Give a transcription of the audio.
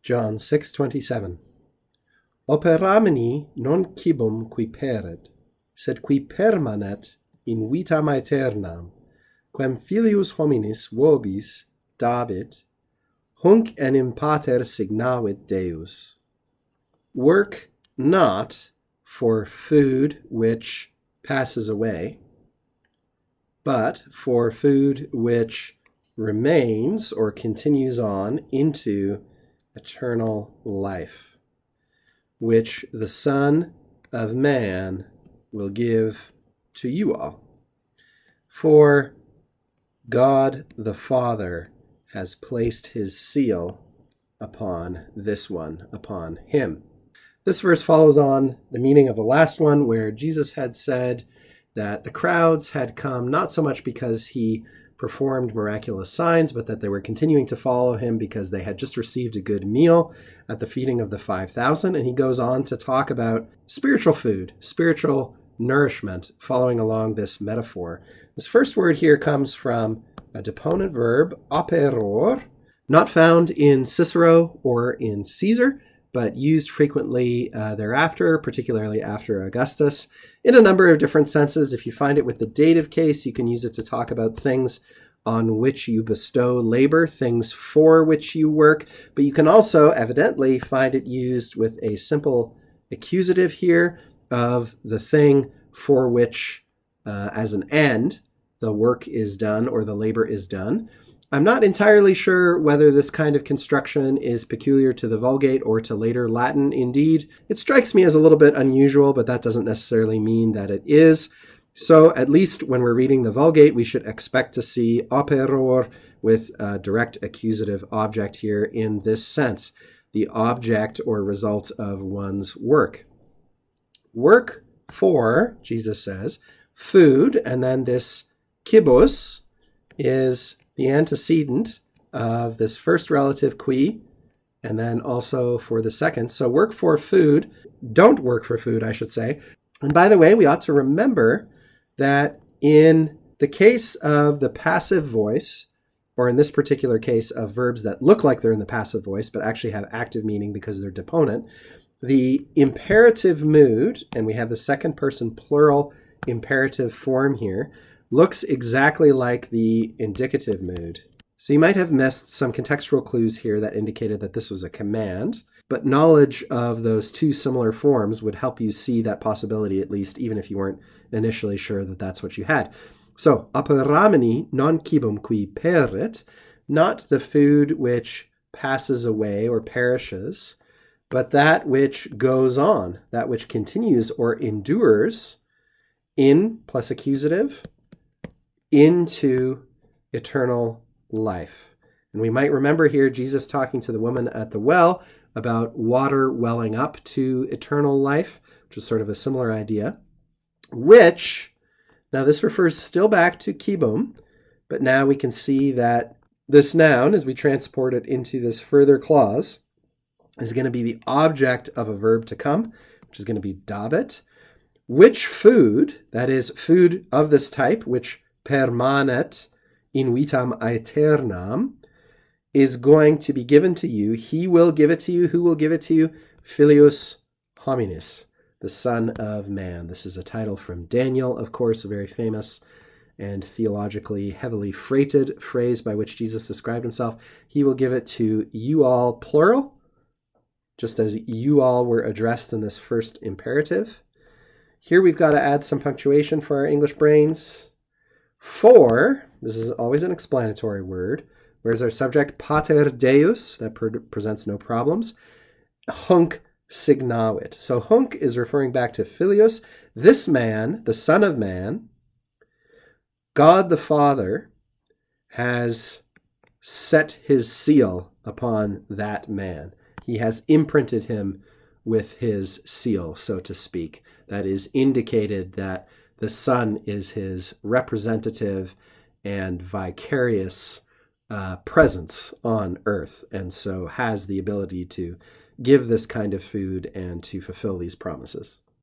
John 6:27. Operamini non cibum qui perit, sed qui permanet in vitam aeternam, quem filius hominis vobis dabit, hunc enim pater signavit Deus. Work not for food which passes away, but for food which remains or continues on into eternal life, which the Son of Man will give to you all. For God the Father has placed his seal upon this one, upon him. This verse follows on the meaning of the last one, where Jesus had said that the crowds had come not so much because he performed miraculous signs, but that they were continuing to follow him because they had just received a good meal at the feeding of the 5,000. And he goes on to talk about spiritual food, spiritual nourishment, following along this metaphor. This first word here comes from a deponent verb, operor, not found in Cicero or in Caesar, but used frequently thereafter, particularly after Augustus, in a number of different senses. If you find it with the dative case, you can use it to talk about things on which you bestow labor, things for which you work, but you can also evidently find it used with a simple accusative here of the thing for which, as an end, the work is done or the labor is done. I'm not entirely sure whether this kind of construction is peculiar to the Vulgate or to later Latin. Indeed, it strikes me as a little bit unusual, but that doesn't necessarily mean that it is. So at least when we're reading the Vulgate, we should expect to see operor with a direct accusative object here in this sense, the object or result of one's work. Work for, Jesus says, food, and then this kibos is the antecedent of this first relative qui, and then also for the second. So work for food, don't work for food, I should say. And by the way, we ought to remember that in the case of the passive voice, or in this particular case of verbs that look like they're in the passive voice, but actually have active meaning because they're deponent, the imperative mood, and we have the second person plural imperative form here, looks exactly like the indicative mood. So you might have missed some contextual clues here that indicated that this was a command, but knowledge of those two similar forms would help you see that possibility, at least, even if you weren't initially sure that that's what you had. So, operamini non cibum qui perit, not the food which passes away or perishes, but that which goes on, that which continues or endures in plus accusative, into eternal life. And we might remember here Jesus talking to the woman at the well about water welling up to eternal life, which is sort of a similar idea, which, now this refers still back to cibum, but now we can see that this noun, as we transport it into this further clause, is going to be the object of a verb to come, which is going to be dabit, which food, that is food of this type, which permanet in vitam aeternam, is going to be given to you. He will give it to you. Who will give it to you? Filius hominis, the Son of Man. This is a title from Daniel, of course, a very famous and theologically heavily freighted phrase by which Jesus described himself. He will give it to you all, plural, just as you all were addressed in this first imperative. Here we've got to add some punctuation for our English brains. For, this is always an explanatory word, whereas our subject, pater Deus, that presents no problems, hunc signavit. So hunc is referring back to Filius, this man, the Son of Man. God the Father has set his seal upon that man. He has imprinted him with his seal, so to speak. That is indicated that the Son is his representative and vicarious presence on earth, and so has the ability to give this kind of food and to fulfill these promises.